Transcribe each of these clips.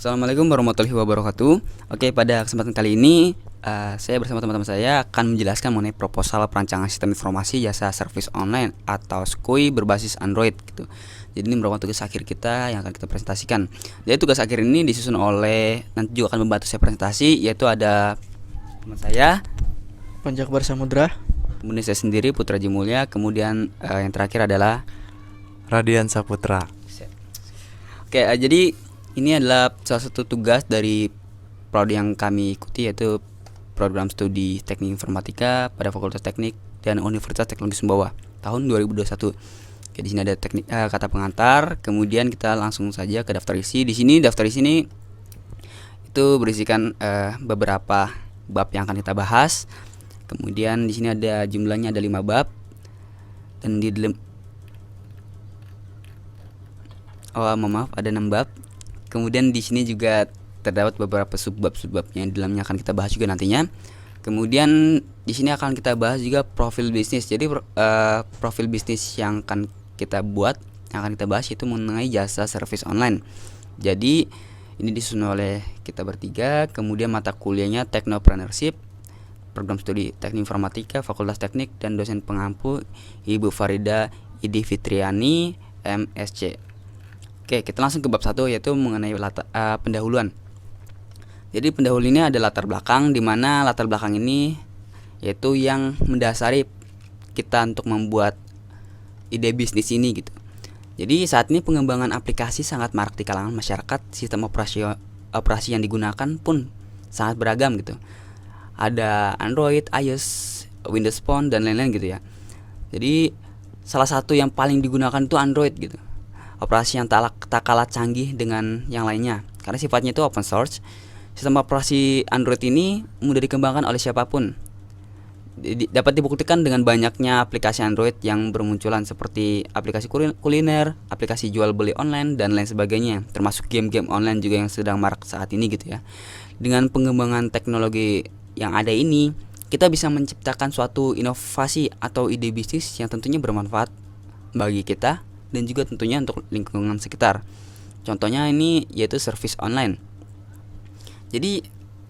Assalamualaikum warahmatullahi wabarakatuh. Oke, pada kesempatan kali ini saya bersama teman-teman saya akan menjelaskan mengenai proposal perancangan sistem informasi jasa service online atau SKUI berbasis Android gitu. Jadi ini merupakan tugas akhir kita yang akan kita presentasikan. Jadi tugas akhir ini disusun oleh, nanti juga akan membantu saya presentasi, yaitu ada teman saya Panjakbar Samudra, kemudian saya sendiri Putra Jimulya, kemudian yang terakhir adalah Radian Saputra. Oke, jadi ini adalah salah satu tugas dari prodi yang kami ikuti, yaitu program studi teknik informatika pada Fakultas Teknik dan Universitas Teknologi Sumbawa tahun 2021. Oke, di sini ada teknik kata pengantar, kemudian kita langsung saja ke daftar isi. Di sini daftar isi ini itu berisikan beberapa bab yang akan kita bahas. Kemudian di sini ada jumlahnya ada 5 bab dan ada 6 bab. Kemudian di sini juga terdapat beberapa subbab-subbabnya yang di dalamnya akan kita bahas juga nantinya. Kemudian di sini akan kita bahas juga profil bisnis. Jadi profil bisnis yang akan kita buat, yang akan kita bahas itu mengenai jasa service online. Jadi ini disusun oleh kita bertiga. Kemudian mata kuliahnya Technopreneurship, program studi teknik informatika Fakultas Teknik, dan dosen pengampu Ibu Farida Idi Fitriani MSc. Oke, kita langsung ke bab 1, yaitu mengenai pendahuluan. Jadi pendahulu ini ada latar belakang, di mana latar belakang ini yaitu yang mendasari kita untuk membuat ide bisnis ini gitu. Jadi saat ini pengembangan aplikasi sangat marak di kalangan masyarakat. Sistem operasi yang digunakan pun sangat beragam gitu. Ada Android, iOS, Windows Phone, dan lain-lain gitu ya. Jadi salah satu yang paling digunakan itu Android gitu. Operasi yang tak kalah canggih dengan yang lainnya karena sifatnya itu open source. Sistem operasi Android ini mudah dikembangkan oleh siapapun. Dapat dibuktikan dengan banyaknya aplikasi Android yang bermunculan seperti aplikasi kuliner, aplikasi jual beli online, dan lain sebagainya, termasuk game-game online juga yang sedang marak saat ini gitu ya. Dengan pengembangan teknologi yang ada ini, kita bisa menciptakan suatu inovasi atau ide bisnis yang tentunya bermanfaat bagi kita dan juga tentunya untuk lingkungan sekitar. Contohnya ini yaitu service online. Jadi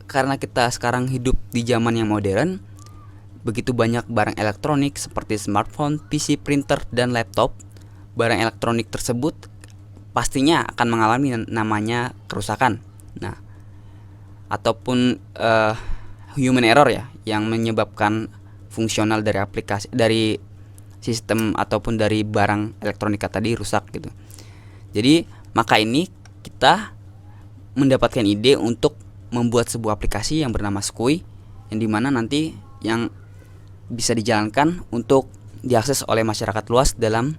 karena kita sekarang hidup di zaman yang modern, begitu banyak barang elektronik seperti smartphone, PC, printer, dan laptop. Barang elektronik tersebut pastinya akan mengalami namanya kerusakan. Nah, ataupun human error ya, yang menyebabkan fungsional dari aplikasi, dari sistem ataupun dari barang elektronika tadi rusak gitu. Jadi maka ini kita mendapatkan ide untuk membuat sebuah aplikasi yang bernama SKUI, yang dimana nanti yang bisa dijalankan untuk diakses oleh masyarakat luas dalam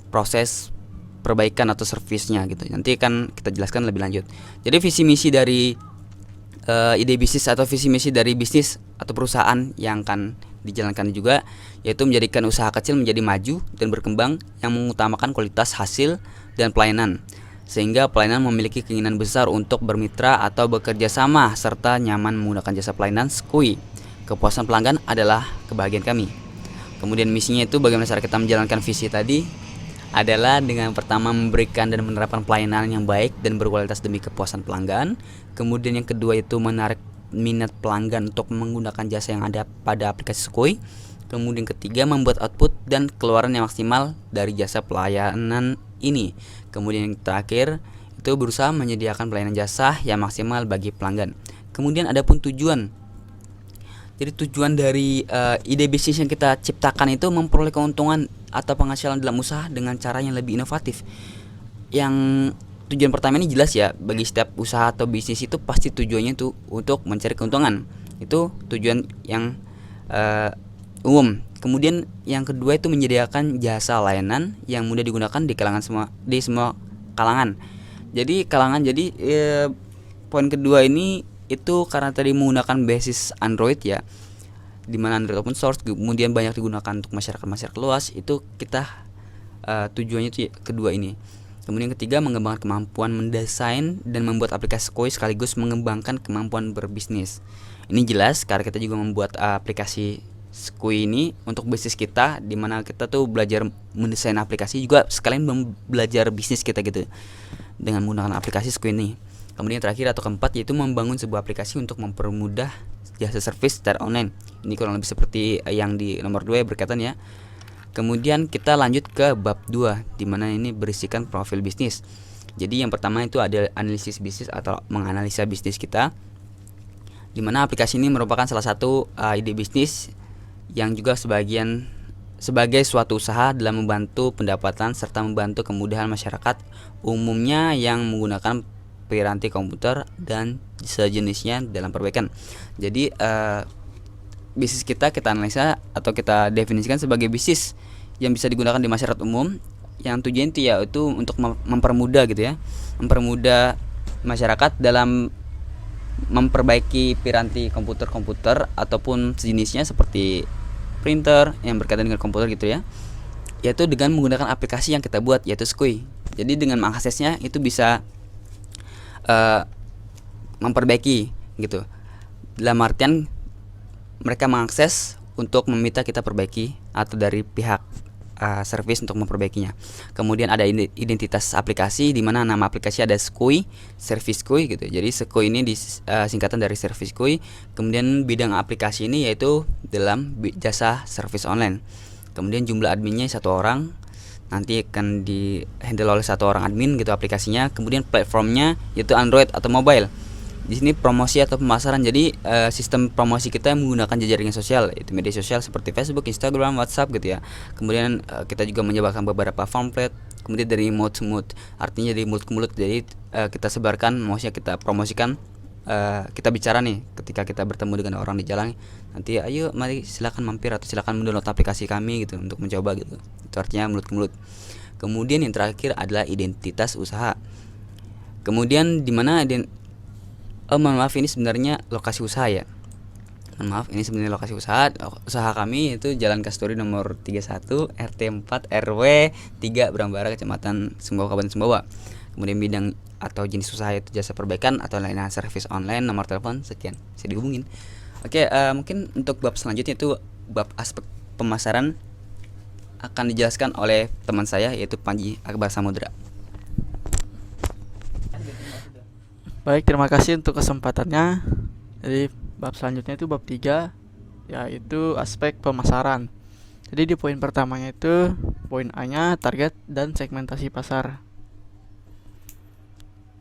proses perbaikan atau servisnya gitu. Nanti kan kita jelaskan lebih lanjut. Jadi visi misi dari ide bisnis atau visi misi dari bisnis atau perusahaan yang akan dijalankan juga yaitu menjadikan usaha kecil menjadi maju dan berkembang, yang mengutamakan kualitas hasil dan pelayanan, sehingga pelayanan memiliki keinginan besar untuk bermitra atau bekerja sama serta nyaman menggunakan jasa pelayanan SKUI. Kepuasan pelanggan adalah kebahagiaan kami. Kemudian misinya itu bagaimana cara kita menjalankan visi tadi adalah dengan pertama memberikan dan menerapkan pelayanan yang baik dan berkualitas demi kepuasan pelanggan. Kemudian yang kedua itu menarik minat pelanggan untuk menggunakan jasa yang ada pada aplikasi SKUI. Kemudian ketiga, membuat output dan keluaran yang maksimal dari jasa pelayanan ini. Kemudian yang terakhir itu berusaha menyediakan pelayanan jasa yang maksimal bagi pelanggan. Kemudian ada pun tujuan. Jadi tujuan dari ide bisnis yang kita ciptakan itu memperoleh keuntungan atau penghasilan dalam usaha dengan cara yang lebih inovatif. Yang tujuan pertama ini jelas ya, bagi setiap usaha atau bisnis itu pasti tujuannya itu untuk mencari keuntungan. Itu tujuan yang umum. Kemudian yang kedua itu menyediakan jasa layanan yang mudah digunakan di semua kalangan. Jadi poin kedua ini itu karena tadi menggunakan basis Android ya, dimana Android open source, kemudian banyak digunakan untuk masyarakat luas. Itu kita tujuannya itu kedua ini. Kemudian ketiga, mengembangkan kemampuan mendesain dan membuat aplikasi SKUI sekaligus mengembangkan kemampuan berbisnis. Ini jelas karena kita juga membuat aplikasi SKUI ini untuk bisnis kita, dimana kita tuh belajar mendesain aplikasi juga sekalian belajar bisnis kita gitu dengan menggunakan aplikasi SKUI ini. Kemudian terakhir atau keempat yaitu membangun sebuah aplikasi untuk mempermudah jasa servis secara online. Ini kurang lebih seperti yang di nomor 2 berkaitan ya. Kemudian kita lanjut ke bab 2 di mana ini berisikan profil bisnis. Jadi yang pertama itu ada analisis bisnis atau menganalisa bisnis kita, di mana aplikasi ini merupakan salah satu ide bisnis yang juga sebagai suatu usaha dalam membantu pendapatan serta membantu kemudahan masyarakat umumnya yang menggunakan piranti komputer dan sejenisnya dalam perbaikan. Jadi bisnis kita analisa atau kita definisikan sebagai bisnis yang bisa digunakan di masyarakat umum, yang tujuan itu yaitu untuk mempermudah gitu ya, mempermudah masyarakat dalam memperbaiki piranti komputer ataupun sejenisnya seperti printer yang berkaitan dengan komputer gitu ya, yaitu dengan menggunakan aplikasi yang kita buat yaitu Skui. Jadi dengan mengaksesnya itu bisa memperbaiki gitu, dalam artian mereka mengakses untuk meminta kita perbaiki atau dari pihak servis untuk memperbaikinya. Kemudian ada identitas aplikasi di mana nama aplikasi ada Skui, Service Skui gitu. Jadi Skui ini singkatan dari Service Skui. Kemudian bidang aplikasi ini yaitu dalam jasa service online. Kemudian jumlah adminnya 1 orang. Nanti akan di handle oleh 1 orang admin gitu aplikasinya. Kemudian platformnya yaitu Android atau mobile. Di sini promosi atau pemasaran. Jadi sistem promosi kita menggunakan jejaring sosial, itu media sosial seperti Facebook, Instagram, WhatsApp gitu ya. Kemudian kita juga menyebarkan beberapa pamflet. Kemudian dari mulut ke mulut, artinya dari mulut ke mulut. Jadi kita sebarkan, maksudnya kita promosikan. Kita bicara nih ketika kita bertemu dengan orang di jalan, nanti ayo mari silakan mampir atau silakan mendownload aplikasi kami gitu untuk mencoba gitu. Itu artinya mulut ke mulut. Kemudian yang terakhir adalah identitas usaha. Kemudian di mana mohon maaf, ini sebenarnya lokasi usaha ya. Mohon maaf, ini sebenarnya lokasi usaha. Usaha kami itu Jalan Kasturi nomor 31 RT 4 RW 3 Brambara, Kecamatan Sumbawa, Kabupaten Sumbawa. Kemudian bidang atau jenis usaha itu jasa perbaikan atau layanan servis online, nomor telepon sekian, bisa dihubungin. Oke, mungkin untuk bab selanjutnya itu bab aspek pemasaran akan dijelaskan oleh teman saya yaitu Panji Akbar Samudra. Baik, terima kasih untuk kesempatannya. Jadi bab selanjutnya itu bab 3, yaitu aspek pemasaran. Jadi di poin pertamanya itu poin A-nya target dan segmentasi pasar.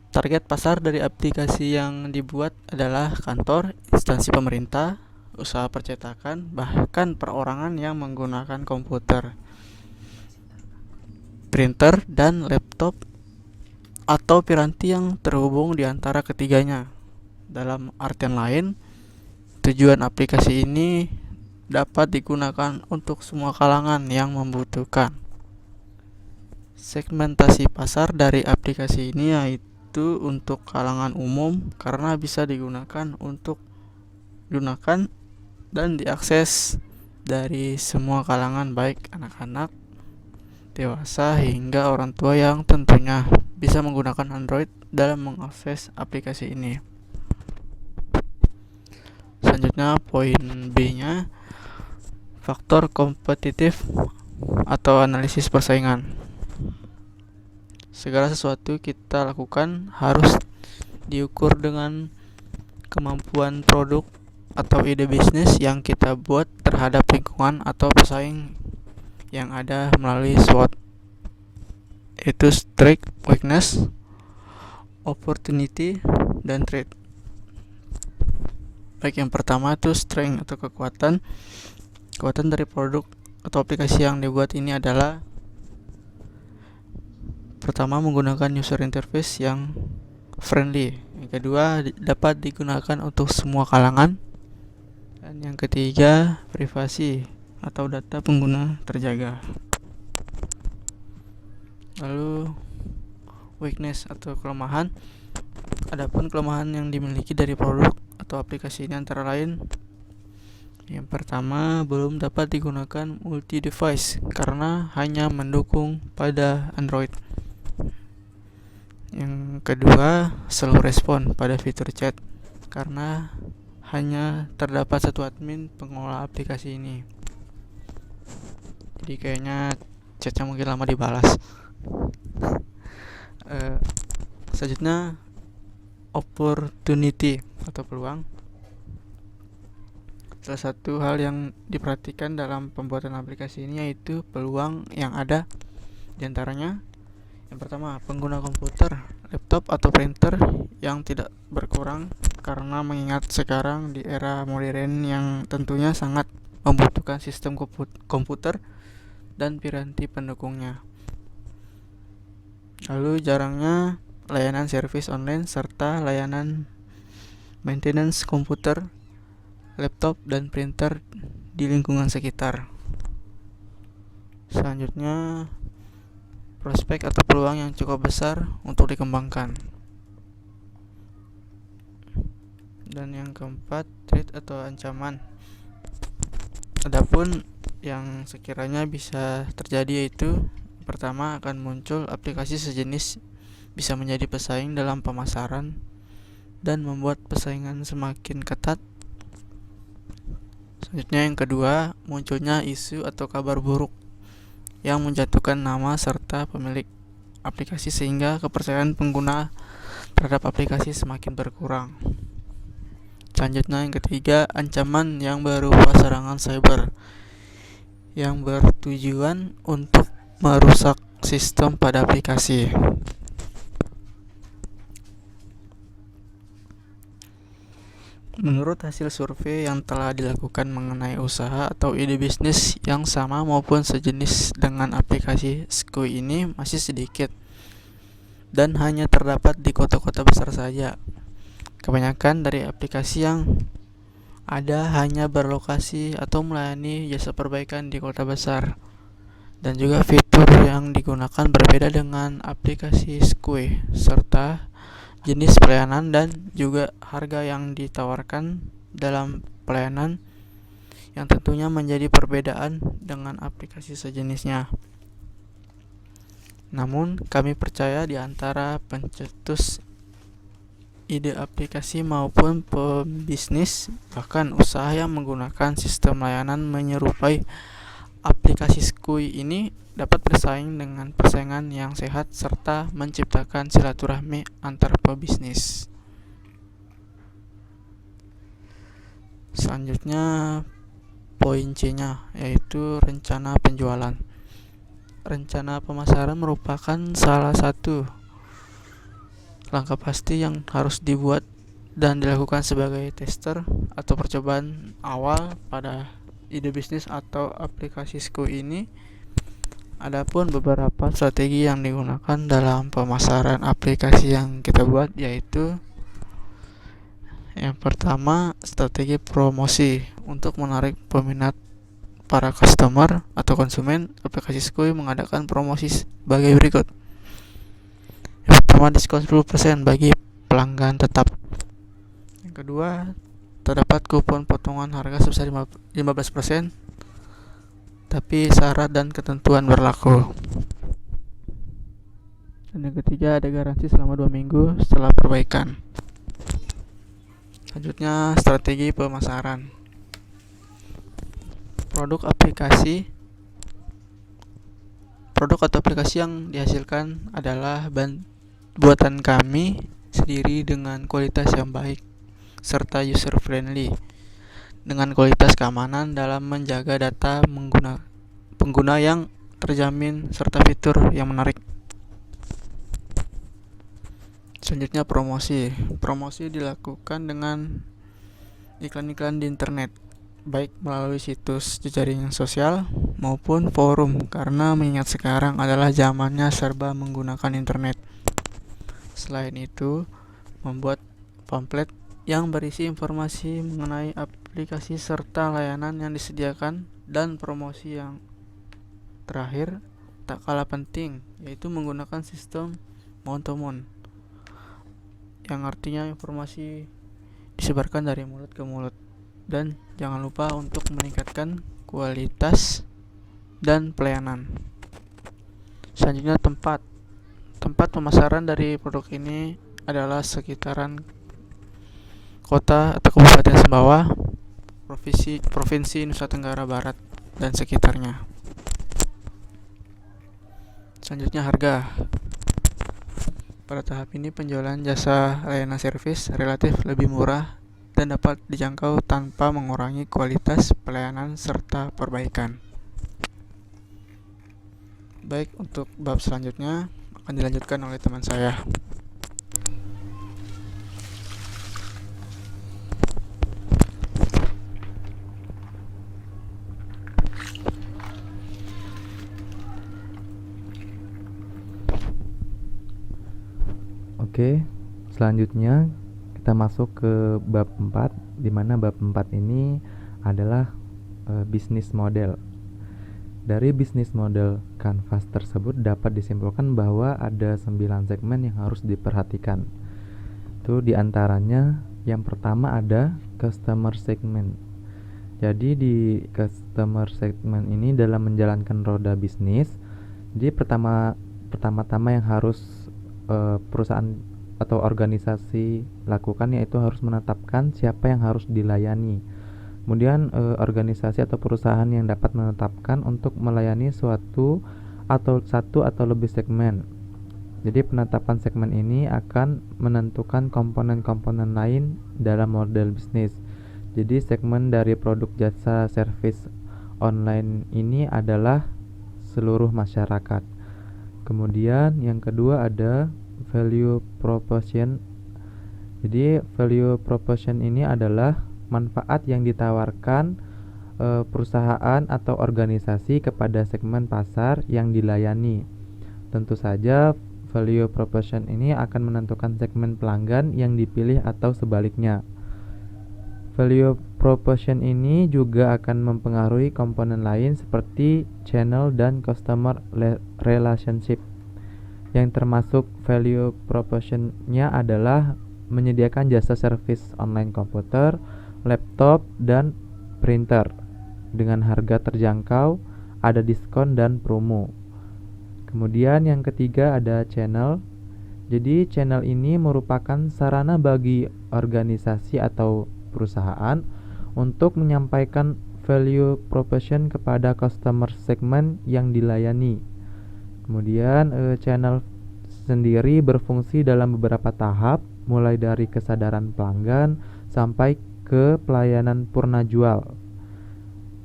Target pasar dari aplikasi yang dibuat adalah kantor, instansi pemerintah, usaha percetakan, bahkan perorangan yang menggunakan komputer, printer, dan laptop atau piranti yang terhubung di antara ketiganya. Dalam artian lain, tujuan aplikasi ini dapat digunakan untuk semua kalangan yang membutuhkan. Segmentasi pasar dari aplikasi ini yaitu untuk kalangan umum karena bisa digunakan dan diakses dari semua kalangan, baik anak-anak, dewasa hingga orang tua yang tentunya bisa menggunakan Android dalam mengakses aplikasi ini. Selanjutnya poin B-nya, faktor kompetitif atau analisis persaingan. Segala sesuatu kita lakukan harus diukur dengan kemampuan produk atau ide bisnis yang kita buat terhadap lingkungan atau pesaing yang ada melalui SWOT, yaitu strength, weakness, opportunity, dan threat. Baik, yang pertama itu strength atau kekuatan. Kekuatan dari produk atau aplikasi yang dibuat ini adalah pertama, menggunakan user interface yang friendly. Yang kedua, dapat digunakan untuk semua kalangan. Dan yang ketiga, privasi atau data pengguna terjaga. Lalu weakness atau kelemahan. Adapun kelemahan yang dimiliki dari produk atau aplikasi ini antara lain, yang pertama, belum dapat digunakan multi device karena hanya mendukung pada Android. Yang kedua, slow respon pada fitur chat karena hanya terdapat satu admin pengelola aplikasi ini. Jadi kayaknya chatnya mungkin lama dibalas. Selanjutnya opportunity atau peluang. Salah satu hal yang diperhatikan dalam pembuatan aplikasi ini yaitu peluang yang ada. Di antaranya, yang pertama, pengguna komputer, laptop atau printer yang tidak berkurang karena mengingat sekarang di era modern yang tentunya sangat membutuhkan sistem komputer dan piranti pendukungnya. Lalu jarangnya layanan servis online serta layanan maintenance komputer, laptop dan printer di lingkungan sekitar. Selanjutnya, prospek atau peluang yang cukup besar untuk dikembangkan. Dan yang keempat, threat atau ancaman. Adapun yang sekiranya bisa terjadi yaitu pertama, akan muncul aplikasi sejenis bisa menjadi pesaing dalam pemasaran dan membuat persaingan semakin ketat. Selanjutnya yang kedua, munculnya isu atau kabar buruk yang menjatuhkan nama serta pemilik aplikasi sehingga kepercayaan pengguna terhadap aplikasi semakin berkurang. Selanjutnya yang ketiga, ancaman yang berupa serangan cyber yang bertujuan untuk merusak sistem pada aplikasi. Menurut hasil survei yang telah dilakukan mengenai usaha atau ide bisnis yang sama maupun sejenis dengan aplikasi Skui ini masih sedikit dan hanya terdapat di kota-kota besar saja. Kebanyakan dari aplikasi yang ada hanya berlokasi atau melayani jasa perbaikan di kota besar, dan juga fitur yang digunakan berbeda dengan aplikasi Skui, serta jenis pelayanan dan juga harga yang ditawarkan dalam pelayanan yang tentunya menjadi perbedaan dengan aplikasi sejenisnya. Namun, kami percaya di antara pencetus ide aplikasi maupun pebisnis, bahkan usaha yang menggunakan sistem layanan menyerupai aplikasi Skui ini dapat bersaing dengan persaingan yang sehat serta menciptakan silaturahmi antar pebisnis. Selanjutnya, poin C-nya yaitu rencana penjualan. Rencana pemasaran merupakan salah satu langkah pasti yang harus dibuat dan dilakukan sebagai tester atau percobaan awal pada ide bisnis atau aplikasi Skui ini. Adapun beberapa strategi yang digunakan dalam pemasaran aplikasi yang kita buat yaitu yang pertama, strategi promosi. Untuk menarik peminat para customer atau konsumen, aplikasi Skui mengadakan promosi sebagai berikut. Yang pertama, diskon 10% bagi pelanggan tetap. Yang kedua, terdapat kupon potongan harga sebesar 15%, tapi syarat dan ketentuan berlaku. Dan yang ketiga, ada garansi selama 2 minggu setelah perbaikan. Selanjutnya, strategi pemasaran. Produk atau aplikasi yang dihasilkan adalah buatan kami sendiri dengan kualitas yang baik serta user friendly, dengan kualitas keamanan dalam menjaga data pengguna yang terjamin serta fitur yang menarik. Selanjutnya, promosi. Promosi dilakukan dengan iklan-iklan di internet, baik melalui situs jejaring sosial maupun forum, karena mengingat sekarang adalah zamannya serba menggunakan internet. Selain itu, membuat pamflet yang berisi informasi mengenai aplikasi serta layanan yang disediakan, dan promosi yang terakhir tak kalah penting yaitu menggunakan sistem mouth-to-mouth, yang artinya informasi disebarkan dari mulut ke mulut. Dan jangan lupa untuk meningkatkan kualitas dan pelayanan. Selanjutnya, tempat pemasaran dari produk ini adalah sekitaran kota atau kabupaten Sumbawa, provinsi Nusa Tenggara Barat dan sekitarnya. Selanjutnya, harga. Pada tahap ini penjualan jasa layanan servis relatif lebih murah dan dapat dijangkau tanpa mengurangi kualitas pelayanan serta perbaikan. Baik, untuk bab selanjutnya akan dilanjutkan oleh teman saya. Oke, selanjutnya kita masuk ke bab 4, di mana bab 4 ini adalah bisnis model. Dari bisnis model Canvas tersebut dapat disimpulkan bahwa ada 9 segmen yang harus diperhatikan. Itu diantaranya yang pertama ada customer segment. Jadi di customer segment ini dalam menjalankan roda bisnis, jadi pertama-tama yang harus perusahaan atau organisasi lakukan yaitu harus menetapkan siapa yang harus dilayani. Kemudian organisasi atau perusahaan yang dapat menetapkan untuk melayani satu atau lebih segmen. Jadi penetapan segmen ini akan menentukan komponen-komponen lain dalam model bisnis. Jadi segmen dari produk jasa service online ini adalah seluruh masyarakat. Kemudian yang kedua ada value proposition. Jadi value proposition ini adalah manfaat yang ditawarkan perusahaan atau organisasi kepada segmen pasar yang dilayani. Tentu saja value proposition ini akan menentukan segmen pelanggan yang dipilih atau sebaliknya. Value proposition ini juga akan mempengaruhi komponen lain seperti channel dan customer relationship. Yang termasuk value proposition-nya adalah menyediakan jasa service online komputer, laptop, dan printer dengan harga terjangkau, ada diskon dan promo. Kemudian yang ketiga ada channel. Jadi channel ini merupakan sarana bagi organisasi atau perusahaan untuk menyampaikan value proposition kepada customer segment yang dilayani. Kemudian channel sendiri berfungsi dalam beberapa tahap, mulai dari kesadaran pelanggan sampai ke pelayanan purna jual.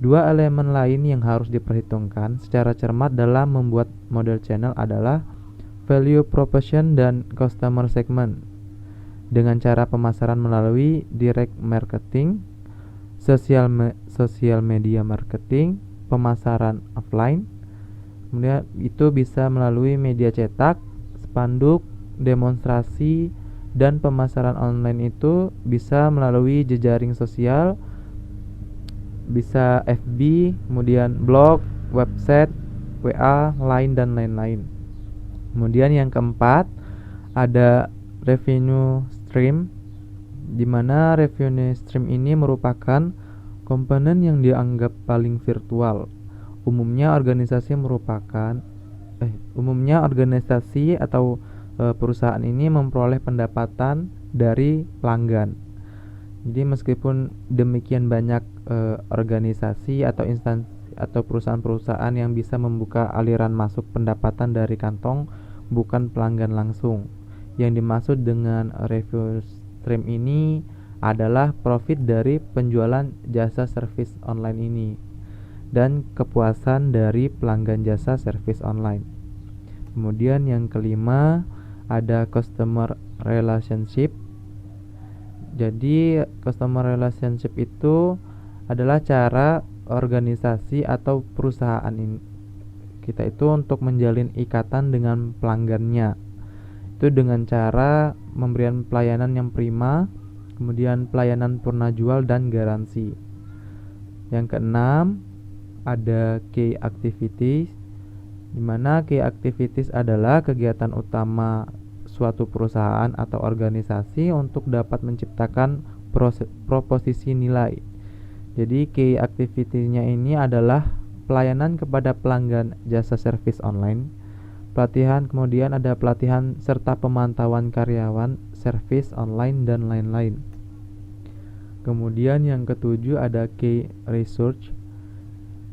Dua elemen lain yang harus diperhitungkan secara cermat dalam membuat model channel adalah value proposition dan customer segment. Dengan cara pemasaran melalui direct marketing, social media marketing, pemasaran offline. Kemudian itu bisa melalui media cetak, spanduk, demonstrasi, dan pemasaran online itu bisa melalui jejaring sosial, bisa FB, kemudian blog, website, WA, Line, dan lain-lain. Kemudian yang keempat ada revenue stream, di mana revenue stream ini merupakan komponen yang dianggap paling virtual. Umumnya organisasi atau perusahaan ini memperoleh pendapatan dari pelanggan. Jadi meskipun demikian banyak organisasi atau instansi atau perusahaan-perusahaan yang bisa membuka aliran masuk pendapatan dari kantong bukan pelanggan langsung. Yang dimaksud dengan revenue stream ini adalah profit dari penjualan jasa service online ini dan kepuasan dari pelanggan jasa service online. Kemudian yang kelima ada customer relationship. Jadi customer relationship itu adalah cara organisasi atau perusahaan kita itu untuk menjalin ikatan dengan pelanggannya. Itu dengan cara memberikan pelayanan yang prima, kemudian pelayanan purna jual dan garansi. Yang keenam ada key activities, di mana key activities adalah kegiatan utama suatu perusahaan atau organisasi untuk dapat menciptakan proposisi nilai. Jadi key activity-nya ini adalah pelayanan kepada pelanggan jasa service online, pelatihan, kemudian ada pelatihan serta pemantauan karyawan service online dan lain-lain. Kemudian yang ketujuh ada key research,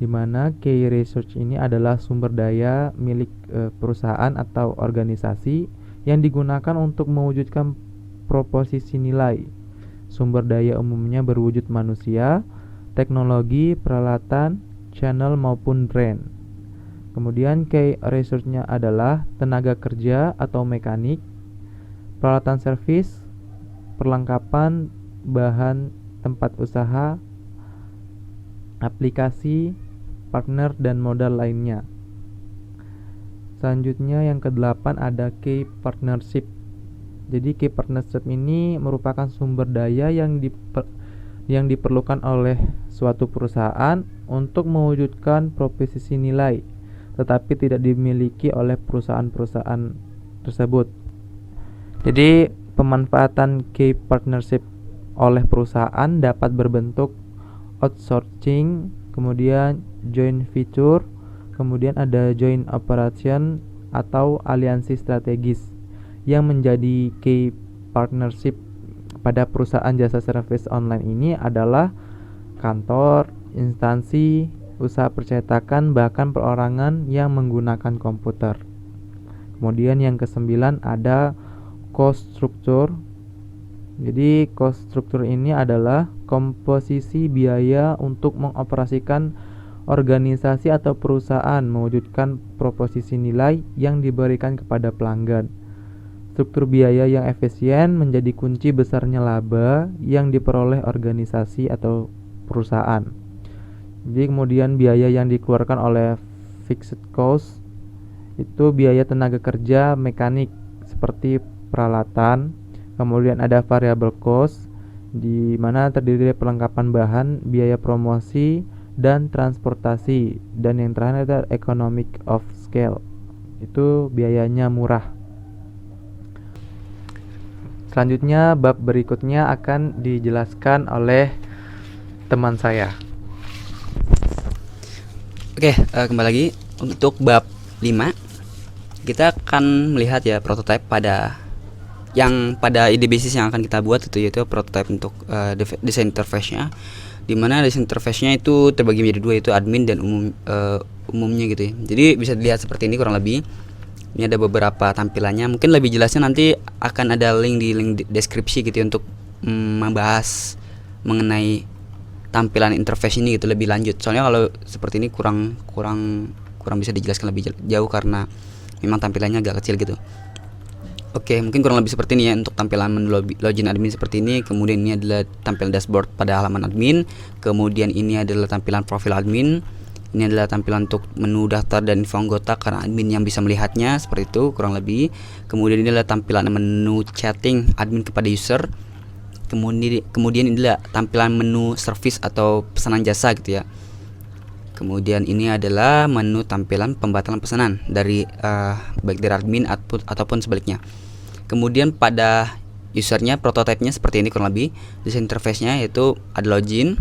di mana key research ini adalah sumber daya milik perusahaan atau organisasi yang digunakan untuk mewujudkan proposisi nilai. Sumber daya umumnya berwujud manusia, teknologi, peralatan, channel maupun brand. Kemudian key resource-nya adalah tenaga kerja atau mekanik, peralatan servis, perlengkapan, bahan, tempat usaha, aplikasi, partner, dan modal lainnya. Selanjutnya yang ke-8 ada key partnership. Jadi key partnership ini merupakan sumber daya yang diperlukan oleh suatu perusahaan untuk mewujudkan proposisi nilai, tetapi tidak dimiliki oleh perusahaan-perusahaan tersebut. Jadi pemanfaatan key partnership oleh perusahaan dapat berbentuk outsourcing, kemudian joint venture, kemudian ada joint operation atau aliansi strategis. Yang menjadi key partnership pada perusahaan jasa service online ini adalah kantor, instansi, usaha percetakan, bahkan perorangan yang menggunakan komputer. Kemudian yang ke-9 ada cost structure. Jadi cost structure ini adalah komposisi biaya untuk mengoperasikan organisasi atau perusahaan mewujudkan proposisi nilai yang diberikan kepada pelanggan. Struktur biaya yang efisien menjadi kunci besarnya laba yang diperoleh organisasi atau perusahaan. Jadi kemudian biaya yang dikeluarkan oleh fixed cost itu biaya tenaga kerja mekanik seperti peralatan. Kemudian ada variable cost di mana terdiri dari perlengkapan bahan, biaya promosi, dan transportasi. Dan yang terakhir ada economic of scale. Itu biayanya murah. Selanjutnya bab berikutnya akan dijelaskan oleh teman saya. Oke, kembali lagi untuk bab 5. Kita akan melihat ya prototipe pada ide bisnis yang akan kita buat, itu yaitu prototipe untuk desain interface-nya, dimana desain interface-nya itu terbagi menjadi dua, yaitu admin dan umumnya gitu ya. Jadi bisa dilihat seperti ini kurang lebih. Ini ada beberapa tampilannya. Mungkin lebih jelasnya nanti akan ada link di deskripsi gitu ya, untuk membahas mengenai tampilan interface ini gitu lebih lanjut. Soalnya kalau seperti ini kurang bisa dijelaskan lebih jauh karena memang tampilannya agak kecil gitu. Oke, mungkin kurang lebih seperti ini ya untuk tampilan menu login admin seperti ini. Kemudian ini adalah tampilan dashboard pada halaman admin. Kemudian ini adalah tampilan profil admin. Ini adalah tampilan untuk menu daftar dan info anggota karena admin yang bisa melihatnya, seperti itu kurang lebih. Kemudian ini adalah tampilan menu chatting admin kepada user. Kemudian ini adalah tampilan menu service atau pesanan jasa gitu ya. Kemudian ini adalah menu tampilan pembatalan pesanan dari baik dari admin ataupun sebaliknya. Kemudian pada usernya prototipenya seperti ini kurang lebih. Desain interface-nya yaitu ada login,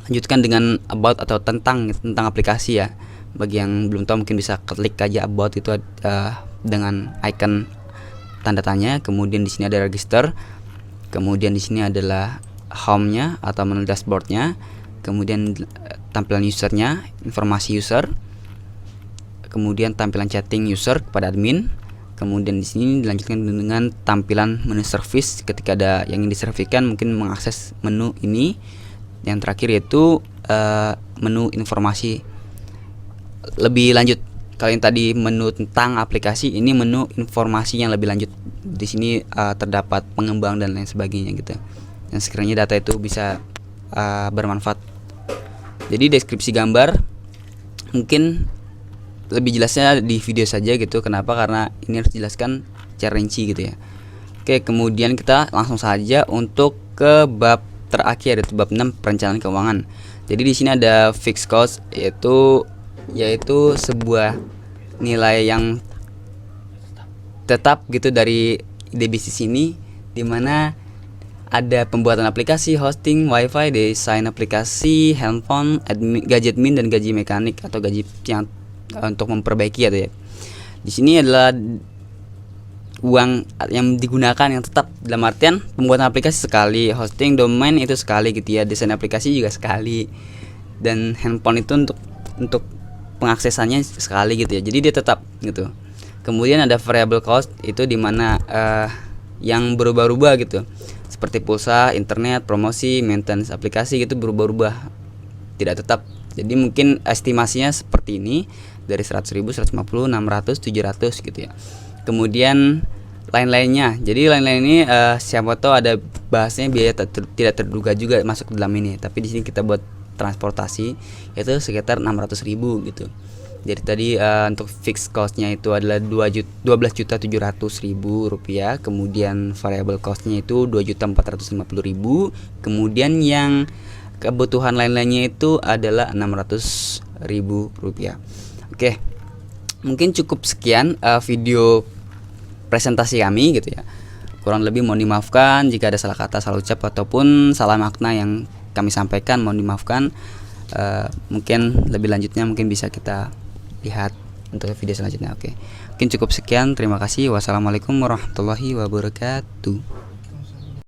lanjutkan dengan about atau tentang aplikasi ya. Bagi yang belum tahu mungkin bisa klik aja about itu dengan icon tanda tanya. Kemudian di sini ada register. Kemudian di sini adalah home-nya atau menu dashboard-nya. Kemudian tampilan usernya, informasi user. Kemudian tampilan chatting user kepada admin. Kemudian di sini dilanjutkan dengan tampilan menu service ketika ada yang ingin diservikan mungkin mengakses menu ini. Yang terakhir yaitu menu informasi lebih lanjut. Kalau yang tadi menu tentang aplikasi, ini menu informasi yang lebih lanjut. Di sini terdapat pengembang dan lain sebagainya gitu. Yang sekiranya data itu bisa bermanfaat. Jadi deskripsi gambar mungkin lebih jelasnya di video saja gitu. Kenapa? Karena ini harus dijelaskan secara rinci gitu ya. Oke, kemudian kita langsung saja untuk ke bab terakhir, yaitu bab 6 perencanaan keuangan. Jadi di sini ada fixed cost yaitu sebuah nilai yang tetap gitu dari ide bisnis ini, dimana ada pembuatan aplikasi, hosting, wifi, desain aplikasi, handphone, gaji admin dan gaji mekanik atau gaji yang untuk memperbaiki ya. Di sini adalah uang yang digunakan yang tetap, dalam artian pembuatan aplikasi sekali, hosting domain itu sekali gitu ya, desain aplikasi juga sekali, dan handphone itu untuk pengaksesannya sekali gitu ya. Jadi dia tetap gitu. Kemudian ada variable cost, itu dimana yang berubah-ubah gitu, seperti pulsa, internet, promosi, maintenance aplikasi gitu, berubah-ubah, tidak tetap. Jadi mungkin estimasinya seperti ini, dari 100.000, 150, 600, 700 gitu ya. Kemudian lain-lainnya, jadi lain-lain ini siapa tahu ada bahasanya biaya tidak terduga juga masuk ke dalam ini, tapi di sini kita buat transportasi yaitu sekitar 600.000 gitu. Jadi tadi untuk fixed costnya itu adalah 12.700.000 rupiah, kemudian variable costnya itu 2.450.000, kemudian yang kebutuhan lain-lainnya itu adalah 600.000 rupiah. Oke, mungkin cukup sekian video presentasi kami gitu ya. Kurang lebih mohon dimaafkan jika ada salah kata, salah ucap ataupun salah makna yang kami sampaikan, mohon dimaafkan. Mungkin lebih lanjutnya mungkin bisa kita lihat untuk video selanjutnya. Oke, mungkin cukup sekian, terima kasih. Wassalamualaikum warahmatullahi wabarakatuh.